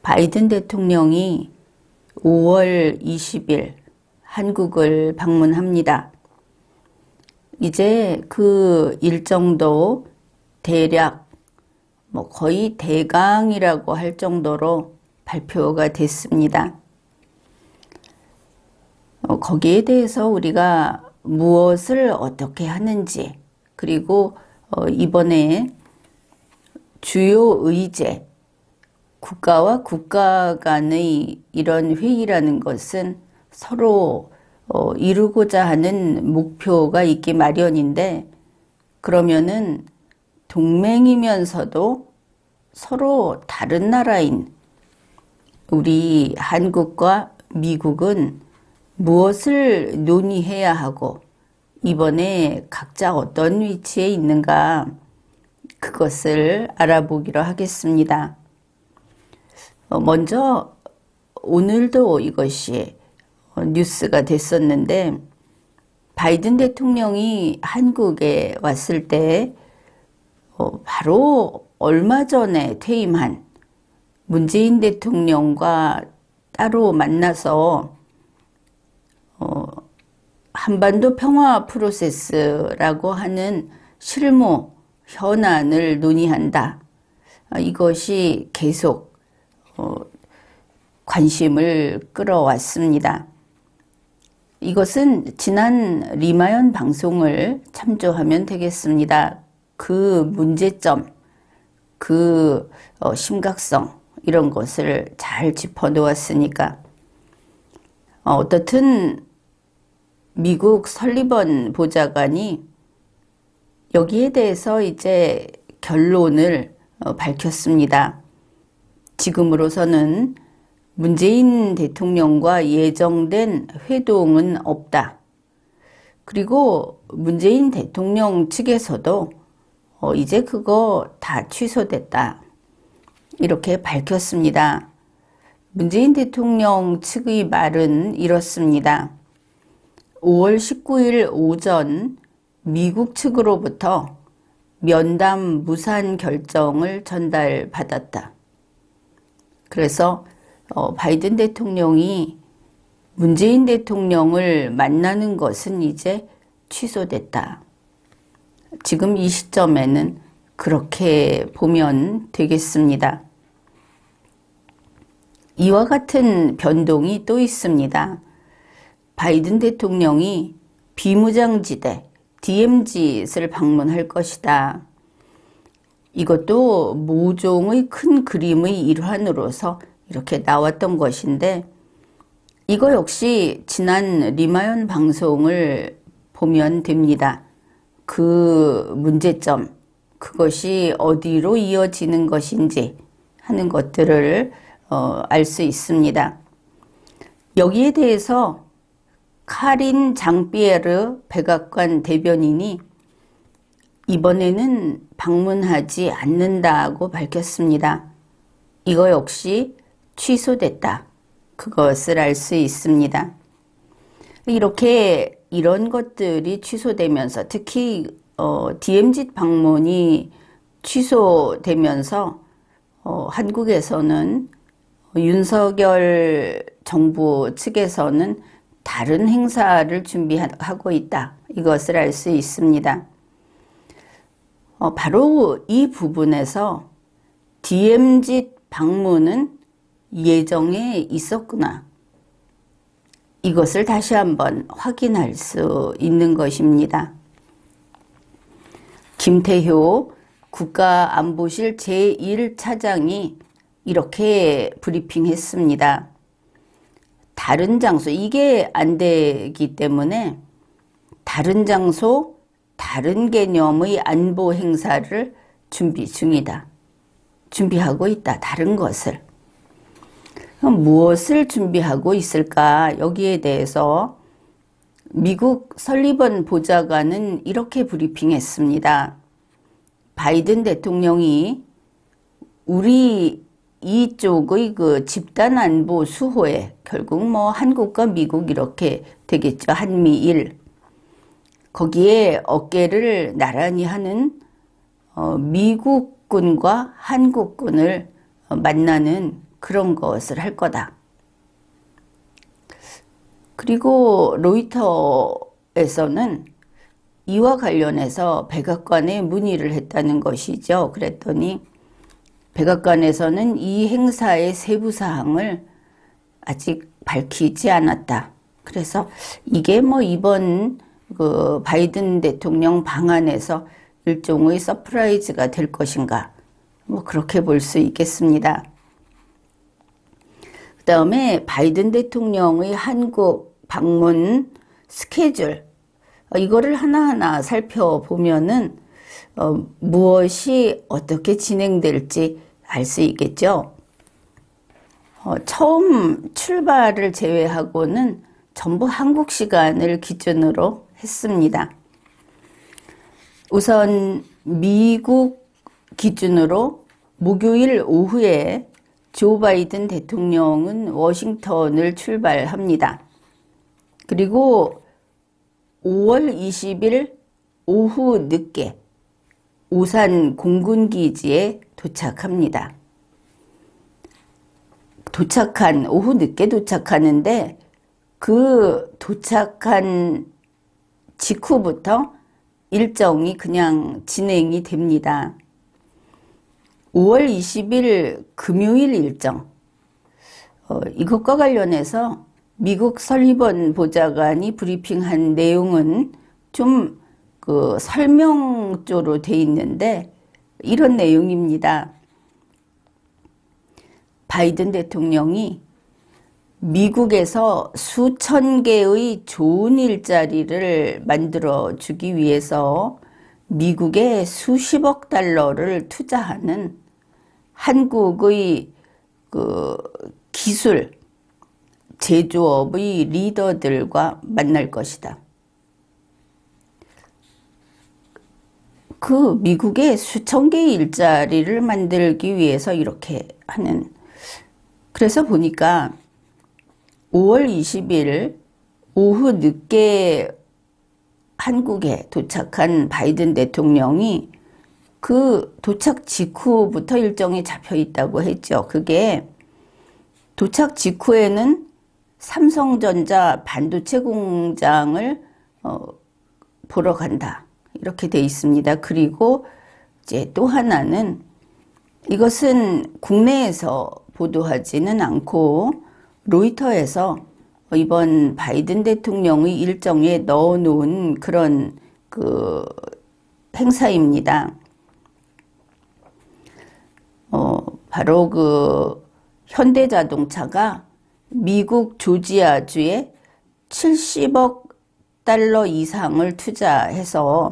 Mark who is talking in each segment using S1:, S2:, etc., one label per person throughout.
S1: 바이든 대통령이 5월 20일 한국을 방문합니다. 이제 그 일정도 대략 거의 대강이라고 할 정도로 발표가 됐습니다. 거기에 대해서 우리가 무엇을 어떻게 하는지, 그리고 이번에 주요 의제, 국가와 국가 간의 이런 회의라는 것은 서로 이루고자 하는 목표가 있기 마련인데, 그러면은 동맹이면서도 서로 다른 나라인 우리 한국과 미국은 무엇을 논의해야 하고 이번에 각자 어떤 위치에 있는가, 그것을 알아보기로 하겠습니다. 먼저 오늘도 이것이 뉴스가 됐었는데, 바이든 대통령이 한국에 왔을 때 바로 얼마 전에 퇴임한 문재인 대통령과 따로 만나서 한반도 평화 프로세스라고 하는 실무 현안을 논의한다. 이것이 계속 관심을 끌어왔습니다. 이것은 지난 리마연 방송을 참조하면 되겠습니다. 그 문제점, 그 심각성, 이런 것을 잘 짚어놓았으니까. 어떻든 미국 설리번 보좌관이 여기에 대해서 이제 결론을 밝혔습니다. 지금으로서는 문재인 대통령과 예정된 회동은 없다. 그리고 문재인 대통령 측에서도 이제 그거 다 취소됐다. 이렇게 밝혔습니다. 문재인 대통령 측의 말은 이렇습니다. 5월 19일 오전 미국 측으로부터 면담 무산 결정을 전달받았다. 그래서 바이든 대통령이 문재인 대통령을 만나는 것은 이제 취소됐다. 지금 이 시점에는 그렇게 보면 되겠습니다. 이와 같은 변동이 또 있습니다. 바이든 대통령이 비무장지대 DMZ를 방문할 것이다. 이것도 모종의 큰 그림의 일환으로서 이렇게 나왔던 것인데, 이거 역시 지난 리마연 방송을 보면 됩니다. 그 문제점, 그것이 어디로 이어지는 것인지 하는 것들을 알 수 있습니다. 여기에 대해서 카린 장피에르 백악관 대변인이 이번에는 방문하지 않는다고 밝혔습니다. 이거 역시 취소됐다. 그것을 알 수 있습니다. 이렇게 이런 것들이 취소되면서, 특히 DMZ 방문이 취소되면서 한국에서는 윤석열 정부 측에서는 다른 행사를 준비하고 있다. 이것을 알 수 있습니다. 바로 이 부분에서 DMZ 방문은 예정에 있었구나. 이것을 다시 한번 확인할 수 있는 것입니다. 김태효 국가안보실 제1차장이 이렇게 브리핑했습니다. 다른 장소, 이게 안 되기 때문에 다른 장소, 다른 개념의 안보 행사를 준비 중이다. 준비하고 있다. 다른 것을. 무엇을 준비하고 있을까? 여기에 대해서 미국 설리번 보좌관은 이렇게 브리핑했습니다. 바이든 대통령이 우리 이쪽의 그 집단 안보 수호에, 결국 한국과 미국 이렇게 되겠죠. 한미일. 거기에 어깨를 나란히 하는 미국군과 한국군을 만나는 그런 것을 할 거다. 그리고 로이터에서는 이와 관련해서 백악관에 문의를 했다는 것이죠. 그랬더니 백악관에서는 이 행사의 세부 사항을 아직 밝히지 않았다. 그래서 이게 뭐 이번 그 바이든 대통령 방한에서 일종의 서프라이즈가 될 것인가, 뭐 그렇게 볼 수 있겠습니다. 그 다음에 바이든 대통령의 한국 방문 스케줄, 이거를 하나하나 살펴보면은 무엇이 어떻게 진행될지 알 수 있겠죠. 처음 출발을 제외하고는 전부 한국 시간을 기준으로 했습니다. 우선 미국 기준으로 목요일 오후에 조 바이든 대통령은 워싱턴을 출발합니다. 그리고 5월 20일 오후 늦게 오산 공군기지에 도착합니다. 오후 늦게 도착하는데 그 도착한 직후부터 일정이 그냥 진행이 됩니다. 5월 20일 금요일 일정, 이것과 관련해서 미국 설리번 보좌관이 브리핑한 내용은 좀 그 설명조로 돼 있는데 이런 내용입니다. 바이든 대통령이 미국에서 수천 개의 좋은 일자리를 만들어 주기 위해서 미국에 수십억 달러를 투자하는 한국의 그 기술, 제조업의 리더들과 만날 것이다. 그 미국에 수천 개의 일자리를 만들기 위해서 이렇게 하는, 그래서 보니까 5월 20일 오후 늦게 한국에 도착한 바이든 대통령이 그 도착 직후부터 일정이 잡혀 있다고 했죠. 그게 도착 직후에는 삼성전자 반도체 공장을 보러 간다, 이렇게 돼 있습니다. 그리고 이제 또 하나는, 이것은 국내에서 보도하지는 않고 로이터에서 이번 바이든 대통령의 일정에 넣어놓은 그런 그 행사입니다. 바로 그 현대자동차가 미국 조지아주에 70억 달러 이상을 투자해서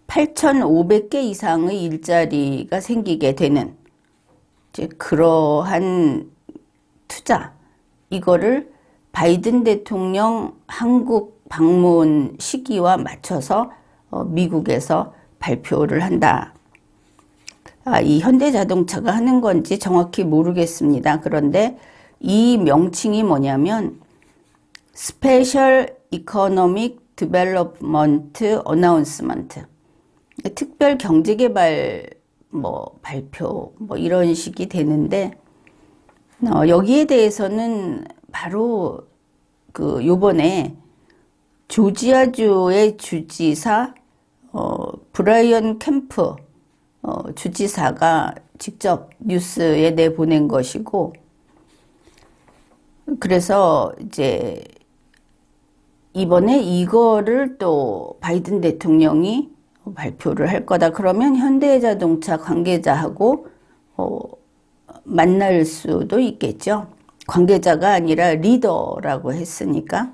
S1: 8,500개 이상의 일자리가 생기게 되는 이제 그러한 투자, 이거를 바이든 대통령 한국 방문 시기와 맞춰서 미국에서 발표를 한다. 이 현대자동차가 하는 건지 정확히 모르겠습니다. 그런데 이 명칭이 뭐냐면 스페셜 이코노믹 디벨롭먼트 어나운스먼트, 특별 경제개발 발표 이런 식이 되는데, 여기에 대해서는 바로 그 요번에 조지아주의 주지사 브라이언 캠프 주지사가 직접 뉴스에 내보낸 것이고, 그래서 이제 이번에 이거를 또 바이든 대통령이 발표를 할 거다. 그러면 현대자동차 관계자하고 만날 수도 있겠죠. 관계자가 아니라 리더라고 했으니까.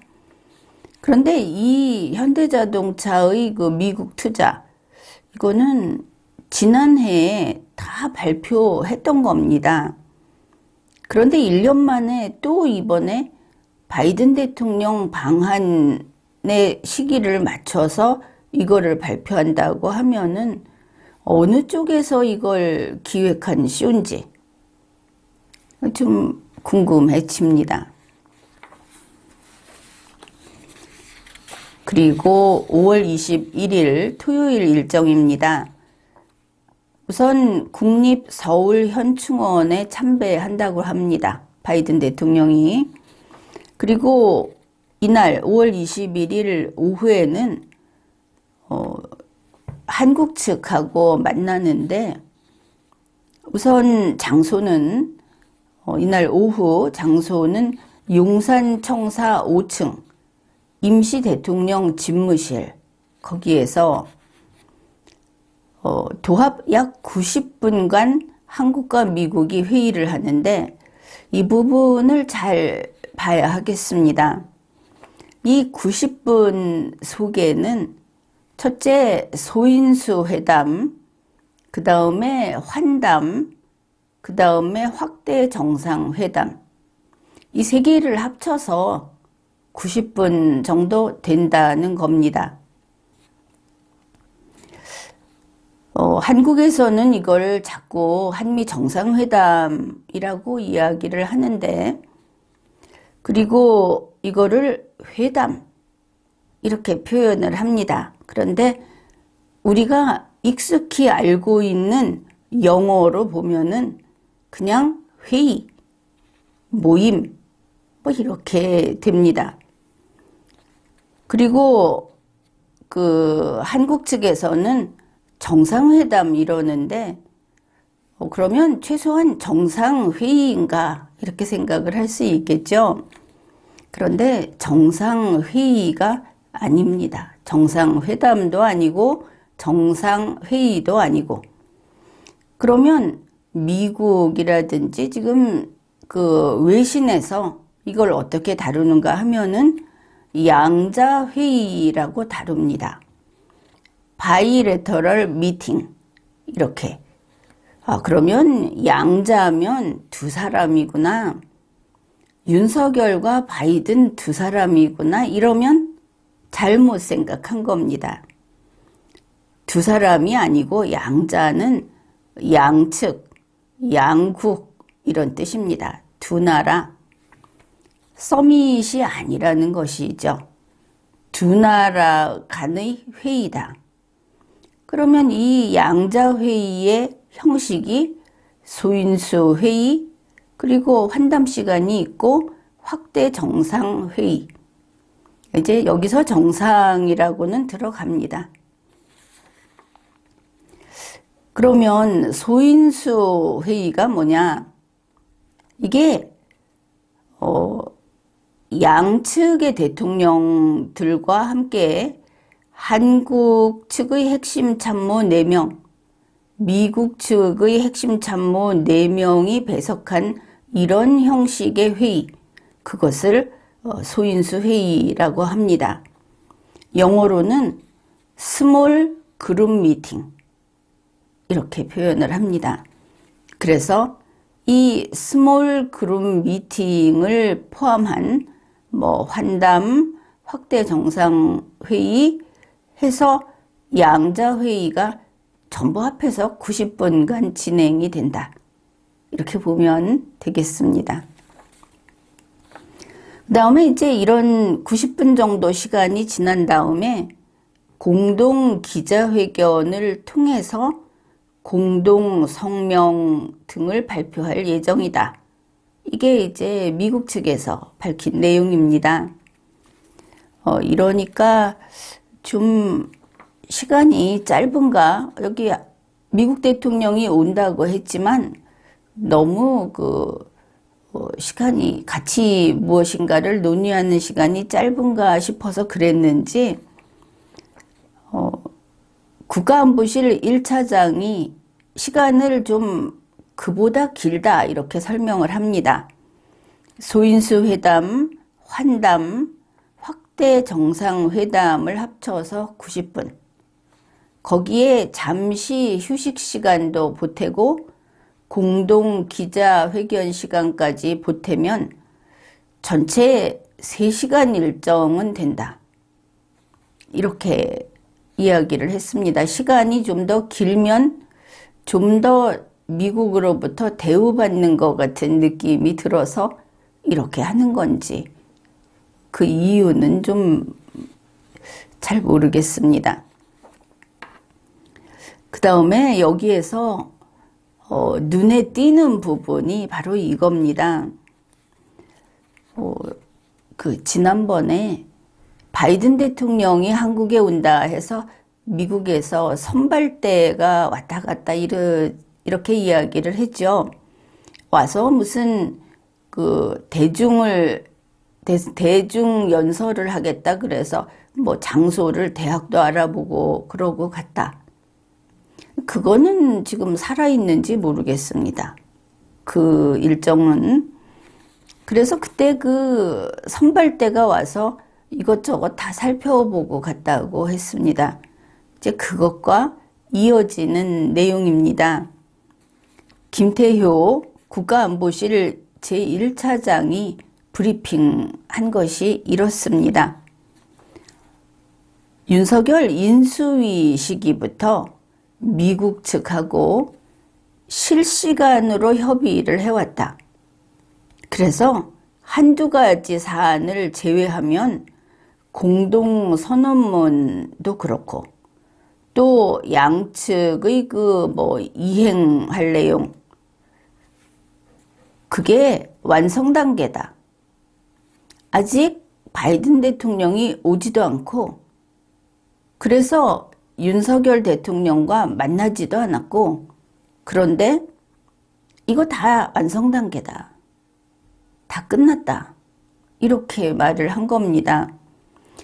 S1: 그런데 이 현대자동차의 그 미국 투자, 이거는 지난해에 다 발표했던 겁니다. 그런데 1년 만에 또 이번에 바이든 대통령 방한의 시기를 맞춰서 이거를 발표한다고 하면은 어느 쪽에서 이걸 기획한 쇼인지 좀 궁금해집니다. 그리고 5월 21일 토요일 일정입니다. 우선 국립서울현충원에 참배한다고 합니다. 바이든 대통령이. 그리고 이날 5월 21일 오후에는 한국 측하고 만나는데, 우선 장소는 이날 오후 장소는 용산청사 5층 임시 대통령 집무실, 거기에서 도합 약 90분간 한국과 미국이 회의를 하는데, 이 부분을 잘 봐야 하겠습니다. 이 90분 속에는 첫째 소인수 회담, 그 다음에 환담, 그 다음에 확대 정상회담, 이 세 개를 합쳐서 90분 정도 된다는 겁니다. 한국에서는 이걸 자꾸 한미 정상회담이라고 이야기를 하는데, 그리고 이거를 회담 이렇게 표현을 합니다. 그런데 우리가 익숙히 알고 있는 영어로 보면은 그냥 회의, 모임 뭐 이렇게 됩니다. 그리고 한국 측에서는 정상회담 이러는데, 그러면 최소한 정상회의인가 이렇게 생각을 할 수 있겠죠. 그런데 정상회의가 아닙니다. 정상회담도 아니고 정상회의도 아니고. 그러면 미국이라든지 지금 외신에서 이걸 어떻게 다루는가 하면은 양자회의라고 다룹니다. 바이레터럴 미팅 이렇게. 그러면 양자면 두 사람이구나, 윤석열과 바이든 두 사람이구나, 이러면 잘못 생각한 겁니다. 두 사람이 아니고 양자는 양측, 양국 이런 뜻입니다. 두 나라, 서밋이 아니라는 것이죠. 두 나라 간의 회의다. 그러면 이 양자회의의 형식이 소인수 회의, 그리고 환담 시간이 있고 확대 정상회의. 이제 여기서 정상이라고는 들어갑니다. 그러면 소인수 회의가 뭐냐? 이게 양측의 대통령들과 함께 한국 측의 핵심 참모 4명, 미국 측의 핵심 참모 4명이 배석한 이런 형식의 회의, 그것을 소인수 회의라고 합니다. 영어로는 스몰 그룹 미팅 이렇게 표현을 합니다. 그래서 이 스몰 그룹 미팅을 포함한 환담, 확대 정상회의 해서 양자회의가 전부 합해서 90분간 진행이 된다. 이렇게 보면 되겠습니다. 그 다음에 이제 이런 90분 정도 시간이 지난 다음에 공동 기자회견을 통해서 공동 성명 등을 발표할 예정이다. 이게 이제 미국 측에서 밝힌 내용입니다. 이러니까 좀 시간이 짧은가? 여기 미국 대통령이 온다고 했지만 너무 시간이 같이 무엇인가를 논의하는 시간이 짧은가 싶어서 그랬는지 국가안보실 1차장이 시간을 좀 그보다 길다 이렇게 설명을 합니다. 소인수 회담, 환담, 확대 정상회담을 합쳐서 90분. 거기에 잠시 휴식 시간도 보태고 공동 기자회견 시간까지 보태면 전체 3시간 일정은 된다. 이렇게 이야기를 했습니다. 시간이 좀 더 길면 좀 더 미국으로부터 대우받는 것 같은 느낌이 들어서 이렇게 하는 건지 그 이유는 좀 잘 모르겠습니다. 그 다음에 여기에서 눈에 띄는 부분이 바로 이겁니다. 지난번에 바이든 대통령이 한국에 온다 해서 미국에서 선발대가 왔다 갔다 이렇게 이야기를 했죠. 와서 무슨 대중 연설을 하겠다 그래서 뭐 장소를 대학도 알아보고 그러고 갔다. 그거는 지금 살아있는지 모르겠습니다. 그 일정은. 그래서 그때 그 선발대가 와서 이것저것 다 살펴보고 갔다고 했습니다. 이제 그것과 이어지는 내용입니다. 김태효 국가안보실 제1차장이 브리핑한 것이 이렇습니다. 윤석열 인수위 시기부터 미국 측하고 실시간으로 협의를 해왔다. 그래서 한두 가지 사안을 제외하면 공동선언문도 그렇고 또 양측의 이행할 내용 그게 완성 단계다. 아직 바이든 대통령이 오지도 않고 그래서 윤석열 대통령과 만나지도 않았고 그런데 이거 다 완성 단계다. 다 끝났다. 이렇게 말을 한 겁니다.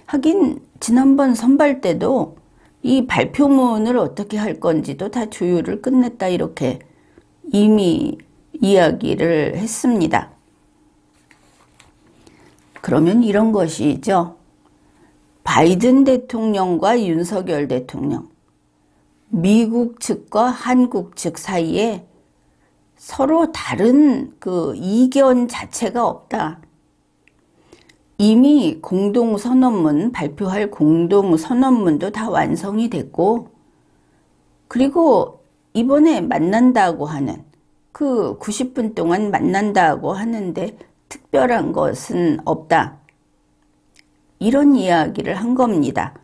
S1: 하긴 지난번 선발 때도 이 발표문을 어떻게 할 건지도 다 조율을 끝냈다 이렇게 이미 이야기를 했습니다. 그러면 이런 것이죠. 바이든 대통령과 윤석열 대통령, 미국 측과 한국 측 사이에 서로 다른 그 이견 자체가 없다. 이미 공동선언문, 발표할 공동선언문도 다 완성이 됐고, 그리고 이번에 만난다고 하는, 그 90분 동안 만난다고 하는데 특별한 것은 없다. 이런 이야기를 한 겁니다.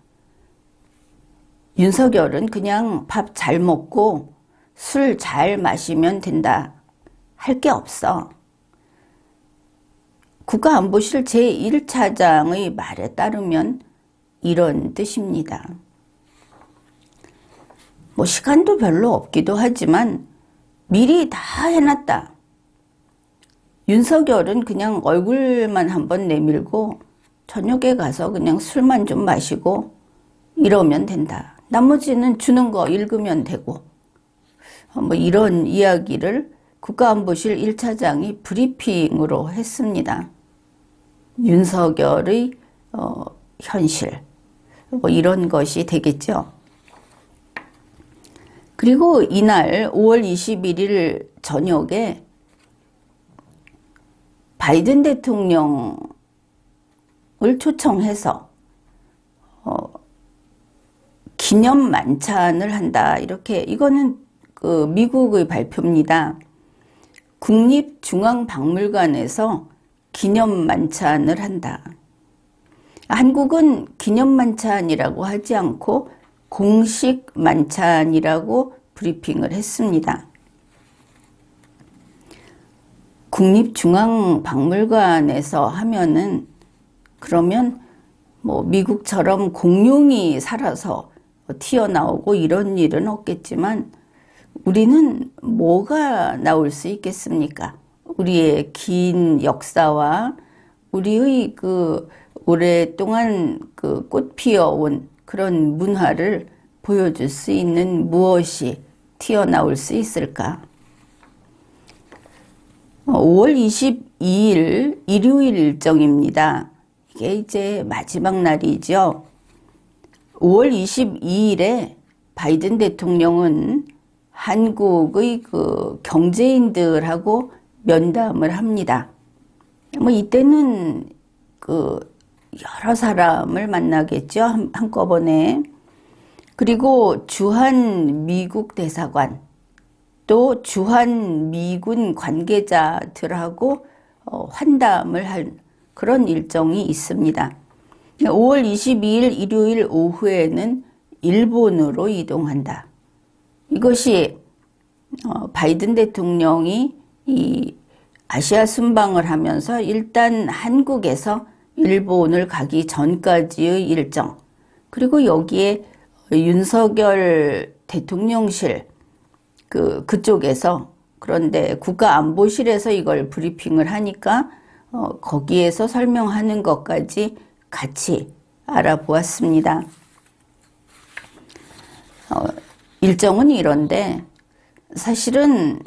S1: 윤석열은 그냥 밥 잘 먹고 술 잘 마시면 된다. 할 게 없어. 국가안보실 제1차장의 말에 따르면 이런 뜻입니다. 뭐 시간도 별로 없기도 하지만 미리 다 해놨다. 윤석열은 그냥 얼굴만 한번 내밀고 저녁에 가서 그냥 술만 좀 마시고 이러면 된다. 나머지는 주는 거 읽으면 되고 뭐 이런 이야기를 국가안보실 1차장이 브리핑으로 했습니다. 윤석열의 현실 뭐 이런 것이 되겠죠. 그리고 이날 5월 21일 저녁에 바이든 대통령을 초청해서 기념 만찬을 한다. 이렇게 이거는 그 미국의 발표입니다. 국립중앙박물관에서 기념 만찬을 한다. 한국은 기념 만찬이라고 하지 않고 공식 만찬이라고 브리핑을 했습니다. 국립중앙박물관에서 하면은 그러면 뭐 미국처럼 공룡이 살아서 튀어나오고 이런 일은 없겠지만 우리는 뭐가 나올 수 있겠습니까? 우리의 긴 역사와 우리의 그 오랫동안 그 꽃 피어온 그런 문화를 보여줄 수 있는 무엇이 튀어나올 수 있을까? 5월 22일 일요일 일정입니다. 이게 이제 마지막 날이죠. 5월 22일에 바이든 대통령은 한국의 그 경제인들하고 면담을 합니다. 뭐 이때는 그 여러 사람을 만나겠죠. 한꺼번에. 그리고 주한 미국 대사관 또 주한 미군 관계자들하고 환담을 할 그런 일정이 있습니다. 5월 22일 일요일 오후에는 일본으로 이동한다. 이것이 바이든 대통령이 이 아시아 순방을 하면서 일단 한국에서 일본을 가기 전까지의 일정, 그리고 여기에 윤석열 대통령실 그쪽에서, 그런데 국가안보실에서 이걸 브리핑을 하니까 거기에서 설명하는 것까지 같이 알아보았습니다. 일정은 이런데 사실은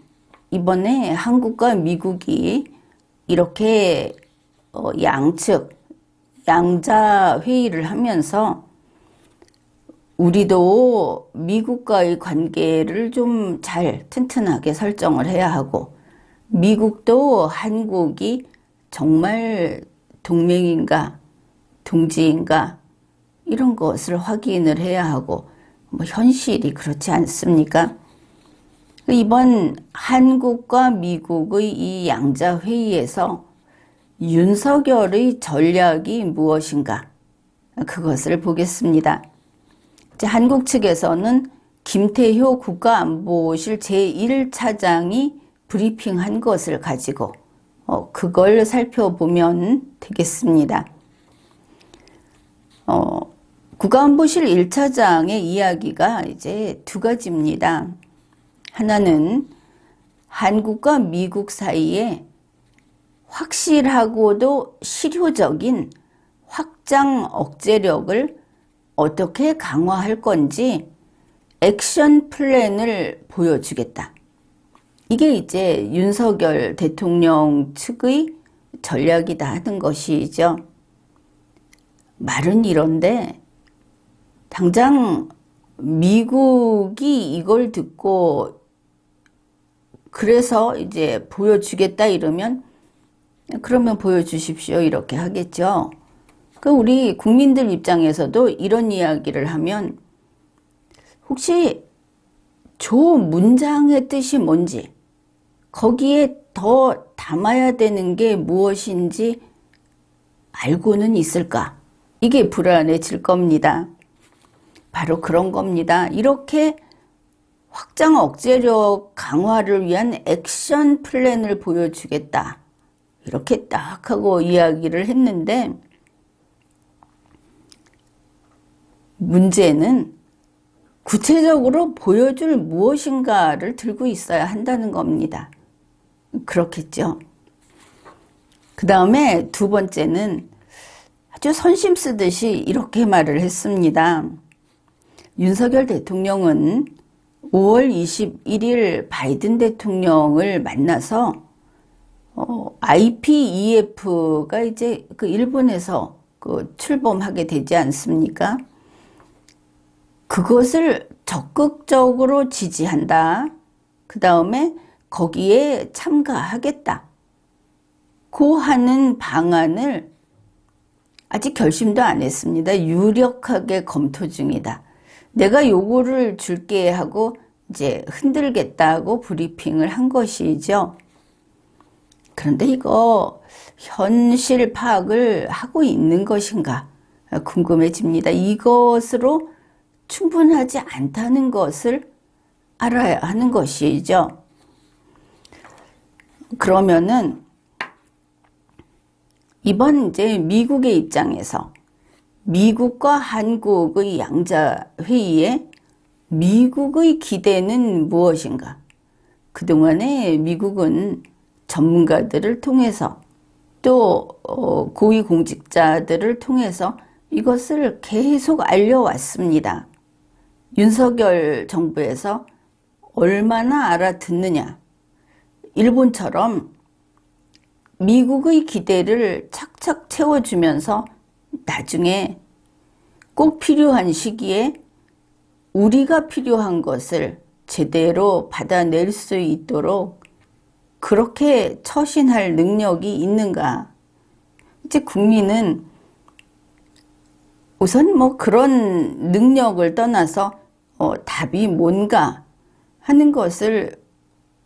S1: 이번에 한국과 미국이 이렇게 양측 양자 회의를 하면서 우리도 미국과의 관계를 좀 잘 튼튼하게 설정을 해야 하고, 미국도 한국이 정말 동맹인가 동지인가 이런 것을 확인을 해야 하고, 현실이 그렇지 않습니까? 이번 한국과 미국의 이 양자 회의에서 윤석열의 전략이 무엇인가, 그것을 보겠습니다. 한국 측에서는 김태효 국가안보실 제1차장이 브리핑한 것을 가지고 그걸 살펴보면 되겠습니다. 국가안보실 1차장의 이야기가 이제 두 가지입니다. 하나는 한국과 미국 사이에 확실하고도 실효적인 확장 억제력을 어떻게 강화할 건지 액션 플랜을 보여주겠다. 이게 이제 윤석열 대통령 측의 전략이다 하는 것이죠. 말은 이런데 당장 미국이 이걸 듣고 그래서 이제 보여주겠다 이러면, 그러면 보여주십시오 이렇게 하겠죠. 우리 국민들 입장에서도 이런 이야기를 하면 혹시 조 문장의 뜻이 뭔지, 거기에 더 담아야 되는 게 무엇인지 알고는 있을까? 이게 불안해질 겁니다. 바로 그런 겁니다. 이렇게 확장 억제력 강화를 위한 액션 플랜을 보여주겠다, 이렇게 딱 하고 이야기를 했는데, 문제는 구체적으로 보여줄 무엇인가를 들고 있어야 한다는 겁니다. 그렇겠죠. 그 다음에 두 번째는 아주 선심 쓰듯이 이렇게 말을 했습니다. 윤석열 대통령은 5월 21일 바이든 대통령을 만나서 IPEF가 이제 일본에서 출범하게 되지 않습니까? 그것을 적극적으로 지지한다. 그 다음에 거기에 참가하겠다. 고 하는 방안을 아직 결심도 안 했습니다. 유력하게 검토 중이다. 내가 요거를 줄게 하고 이제 흔들겠다고 브리핑을 한 것이죠. 그런데 이거 현실 파악을 하고 있는 것인가 궁금해집니다. 이것으로 충분하지 않다는 것을 알아야 하는 것이죠. 그러면은 이번 이제 미국의 입장에서 미국과 한국의 양자 회의에 미국의 기대는 무엇인가? 그동안에 미국은 전문가들을 통해서 또 고위공직자들을 통해서 이것을 계속 알려왔습니다. 윤석열 정부에서 얼마나 알아듣느냐. 일본처럼 미국의 기대를 착착 채워주면서 나중에 꼭 필요한 시기에 우리가 필요한 것을 제대로 받아낼 수 있도록 그렇게 처신할 능력이 있는가. 이제 국민은 우선 그런 능력을 떠나서 답이 뭔가 하는 것을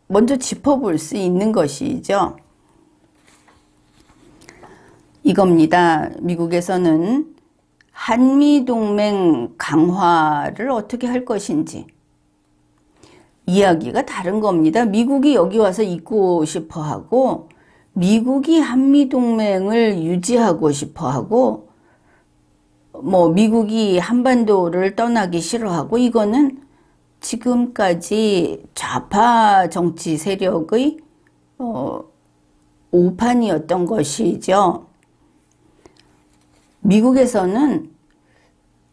S1: 먼저 짚어볼 수 있는 것이죠. 이겁니다. 미국에서는 한미동맹 강화를 어떻게 할 것인지, 이야기가 다른 겁니다. 미국이 여기 와서 있고 싶어 하고, 미국이 한미동맹을 유지하고 싶어 하고, 미국이 한반도를 떠나기 싫어하고, 이거는 지금까지 좌파 정치 세력의 오판이었던 것이죠. 미국에서는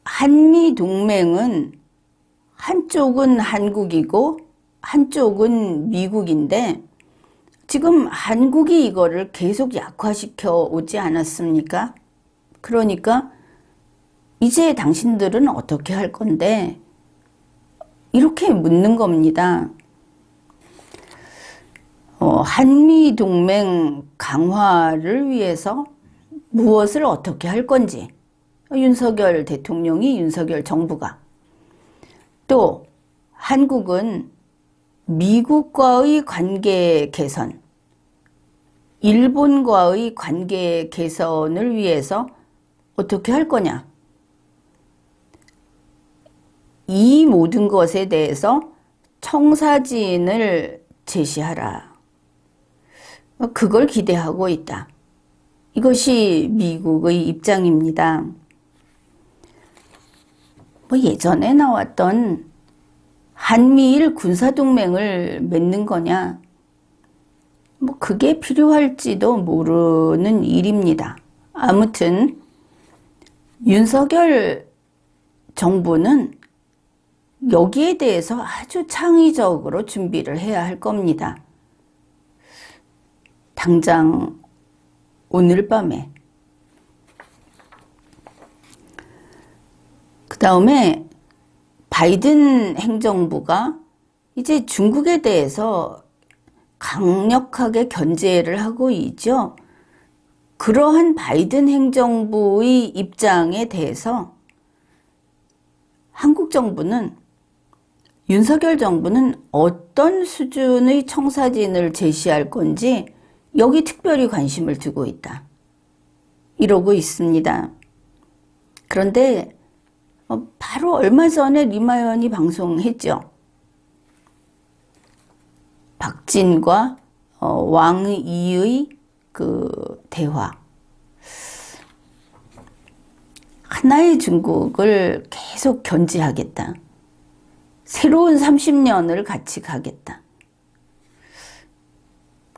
S1: 한미동맹은 한쪽은 한국이고 한쪽은 미국인데 지금 한국이 이거를 계속 약화시켜 오지 않았습니까? 그러니까 이제 당신들은 어떻게 할 건데? 이렇게 묻는 겁니다. 한미동맹 강화를 위해서 무엇을 어떻게 할 건지 윤석열 대통령이, 윤석열 정부가, 또 한국은 미국과의 관계 개선, 일본과의 관계 개선을 위해서 어떻게 할 거냐, 이 모든 것에 대해서 청사진을 제시하라. 그걸 기대하고 있다. 이것이 미국의 입장입니다. 예전에 나왔던 한미일 군사동맹을 맺는 거냐? 그게 필요할지도 모르는 일입니다. 아무튼 윤석열 정부는 여기에 대해서 아주 창의적으로 준비를 해야 할 겁니다. 당장 오늘 밤에. 그 다음에 바이든 행정부가 이제 중국에 대해서 강력하게 견제를 하고 있죠. 그러한 바이든 행정부의 입장에 대해서 한국 정부는, 윤석열 정부는 어떤 수준의 청사진을 제시할 건지 여기 특별히 관심을 두고 있다. 이러고 있습니다. 그런데 바로 얼마 전에 리마연이 방송했죠. 박진과 왕이의 그 대화. 하나의 중국을 계속 견제하겠다. 새로운 30년을 같이 가겠다.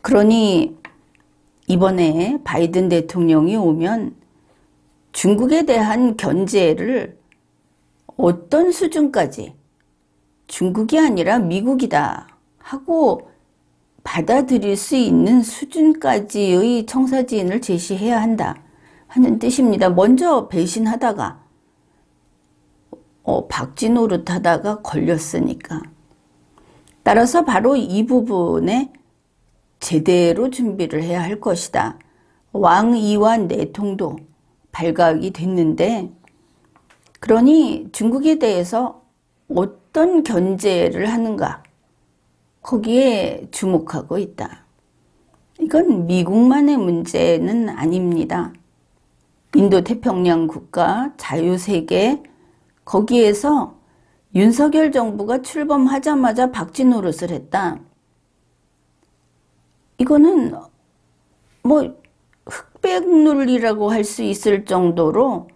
S1: 그러니 이번에 바이든 대통령이 오면 중국에 대한 견제를 어떤 수준까지, 중국이 아니라 미국이다 하고 받아들일 수 있는 수준까지의 청사진을 제시해야 한다 하는 뜻입니다. 먼저 배신하다가 박쥐 노릇하다가 걸렸으니까. 따라서 바로 이 부분에 제대로 준비를 해야 할 것이다. 왕이완 내통도 발각이 됐는데, 그러니 중국에 대해서 어떤 견제를 하는가, 거기에 주목하고 있다. 이건 미국만의 문제는 아닙니다. 인도태평양 국가, 자유세계, 거기에서 윤석열 정부가 출범하자마자 박쥐 노릇을 했다. 이거는 흑백룰이라고 할 수 있을 정도로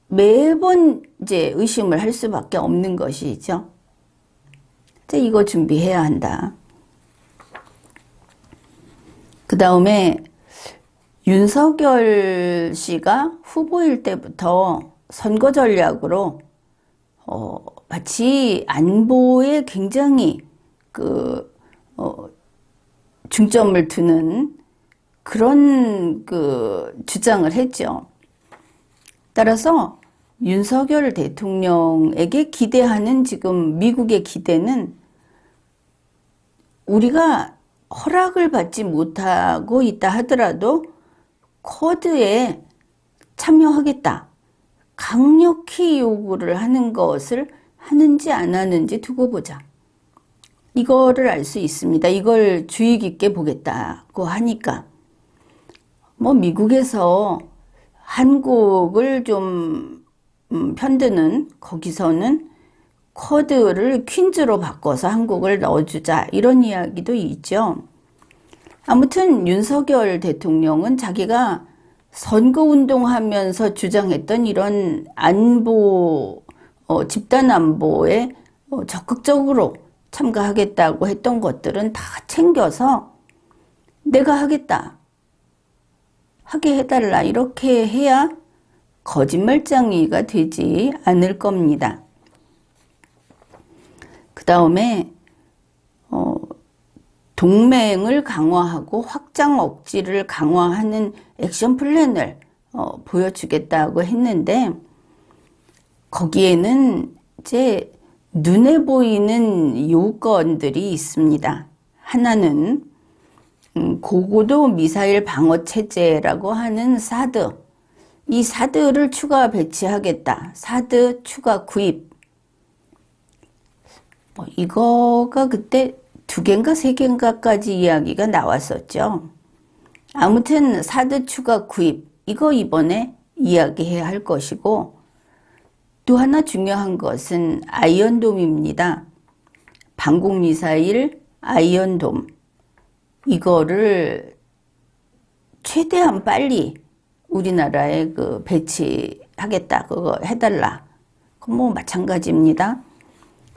S1: 매번 이제 의심을 할 수밖에 없는 것이죠. 이제 이거 준비해야 한다. 그 다음에 윤석열 씨가 후보일 때부터 선거 전략으로 마치 안보에 굉장히 중점을 두는 그런 주장을 했죠. 따라서 윤석열 대통령에게 기대하는 지금 미국의 기대는 우리가 허락을 받지 못하고 있다 하더라도 쿼드에 참여하겠다. 강력히 요구를 하는 것을 하는지 안 하는지 두고 보자. 이거를 알 수 있습니다. 이걸 주의 깊게 보겠다고 하니까. 미국에서 한국을 좀 편드는, 거기서는 쿼드를 퀸즈로 바꿔서 한국을 넣어주자 이런 이야기도 있죠. 아무튼 윤석열 대통령은 자기가 선거운동하면서 주장했던 이런 안보, 집단 안보에 적극적으로 참가하겠다고 했던 것들은 다 챙겨서 내가 하겠다, 하게 해달라 이렇게 해야 거짓말쟁이가 되지 않을 겁니다. 그 다음에 동맹을 강화하고 확장 억지를 강화하는 액션 플랜을 보여주겠다고 했는데 거기에는 이제 눈에 보이는 요건들이 있습니다. 하나는 고고도 미사일 방어 체제라고 하는 사드, 이 사드를 추가 배치하겠다. 사드 추가 구입. 이거가 그때 2개인가 3개인가까지 이야기가 나왔었죠. 아무튼 사드 추가 구입, 이거 이번에 이야기해야 할 것이고, 또 하나 중요한 것은 아이언돔입니다. 방공미사일 아이언돔, 이거를 최대한 빨리 우리나라에 배치하겠다, 그거 해달라. 그건 뭐 마찬가지입니다.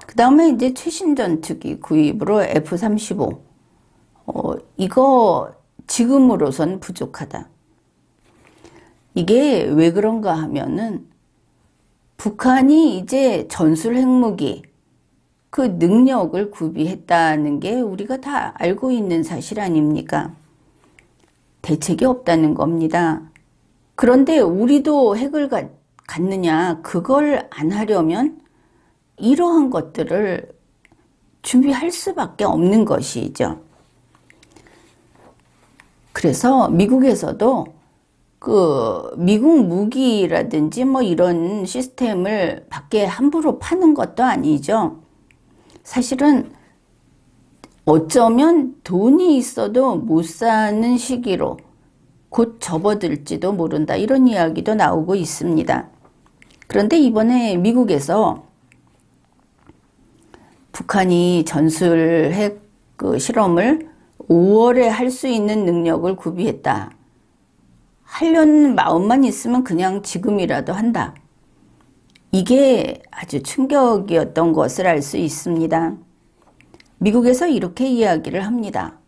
S1: 그 다음에 이제 최신 전투기 구입으로 F-35. 이거 지금으로선 부족하다. 이게 왜 그런가 하면은 북한이 이제 전술 핵무기 그 능력을 구비했다는 게 우리가 다 알고 있는 사실 아닙니까? 대책이 없다는 겁니다. 그런데 우리도 핵을 갖느냐, 그걸 안 하려면 이러한 것들을 준비할 수밖에 없는 것이죠. 그래서 미국에서도 미국 무기라든지 뭐 이런 시스템을 밖에 함부로 파는 것도 아니죠. 사실은 어쩌면 돈이 있어도 못 사는 시기로 곧 접어들지도 모른다, 이런 이야기도 나오고 있습니다. 그런데 이번에 미국에서 북한이 전술 핵 실험을 5월에 할 수 있는 능력을 구비했다. 하려는 마음만 있으면 그냥 지금이라도 한다. 이게 아주 충격이었던 것을 알 수 있습니다. 미국에서 이렇게 이야기를 합니다.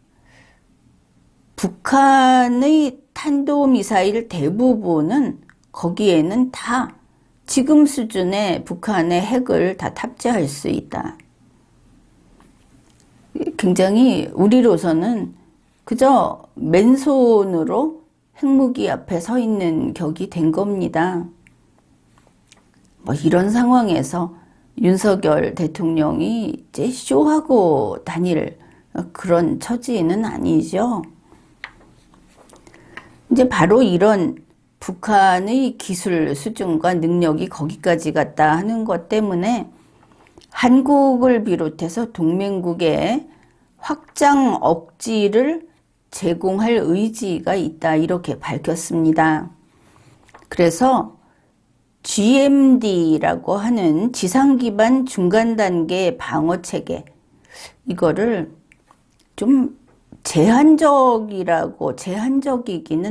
S1: 북한의 탄도미사일 대부분은 거기에는 다 지금 수준의 북한의 핵을 다 탑재할 수 있다. 굉장히 우리로서는 그저 맨손으로 핵무기 앞에 서 있는 격이 된 겁니다. 뭐 이런 상황에서 윤석열 대통령이 이제 쇼하고 다닐 그런 처지는 아니죠. 이제 바로 이런 북한의 기술 수준과 능력이 거기까지 갔다 하는 것 때문에 한국을 비롯해서 동맹국에 확장 억지를 제공할 의지가 있다, 이렇게 밝혔습니다. 그래서 GMD라고 하는 지상 기반 중간 단계 방어 체계, 이거를 좀 제한적이기는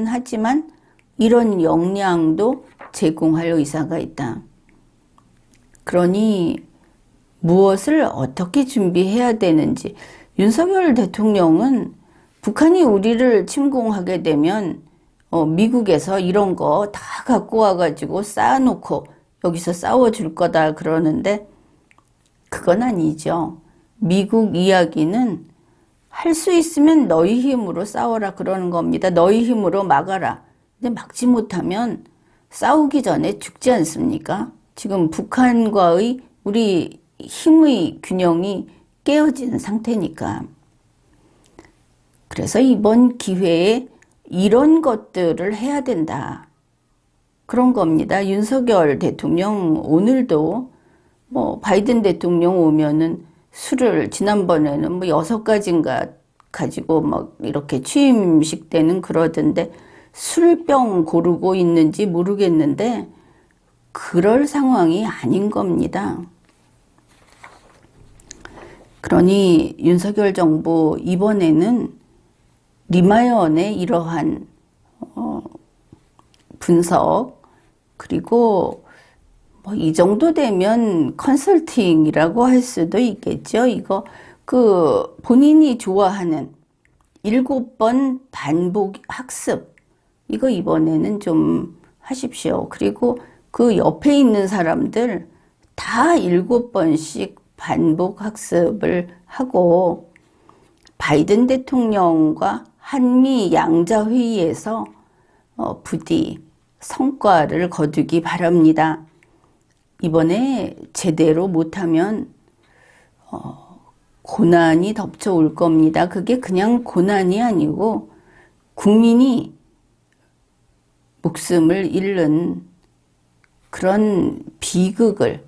S1: 하지만 이런 역량도 제공할 의사가 있다. 그러니 무엇을 어떻게 준비해야 되는지, 윤석열 대통령은 북한이 우리를 침공하게 되면 미국에서 이런 거 다 갖고 와가지고 쌓아놓고 여기서 싸워줄 거다 그러는데 그건 아니죠. 미국 이야기는 할 수 있으면 너희 힘으로 싸워라 그러는 겁니다. 너희 힘으로 막아라. 근데 막지 못하면 싸우기 전에 죽지 않습니까? 지금 북한과의 우리 힘의 균형이 깨어진 상태니까. 그래서 이번 기회에 이런 것들을 해야 된다, 그런 겁니다. 윤석열 대통령 오늘도 뭐 바이든 대통령 오면은 술을 지난번에는 뭐 6가지인가 가지고 막 이렇게 취임식 때는 그러던데 술병 고르고 있는지 모르겠는데 그럴 상황이 아닌 겁니다. 그러니 윤석열 정부 이번에는 리마이언의 이러한 분석, 그리고 뭐 이 정도 되면 컨설팅이라고 할 수도 있겠죠. 이거 본인이 좋아하는 7번 반복 학습, 이거 이번에는 좀 하십시오. 그리고 그 옆에 있는 사람들 다 7번씩 반복 학습을 하고 바이든 대통령과 한미 양자회의에서 부디 성과를 거두기 바랍니다. 이번에 제대로 못하면 고난이 덮쳐올 겁니다. 그게 그냥 고난이 아니고 국민이 목숨을 잃는 그런 비극을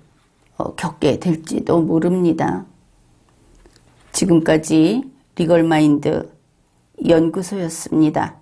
S1: 겪게 될지도 모릅니다. 지금까지 리걸마인드 연구소였습니다.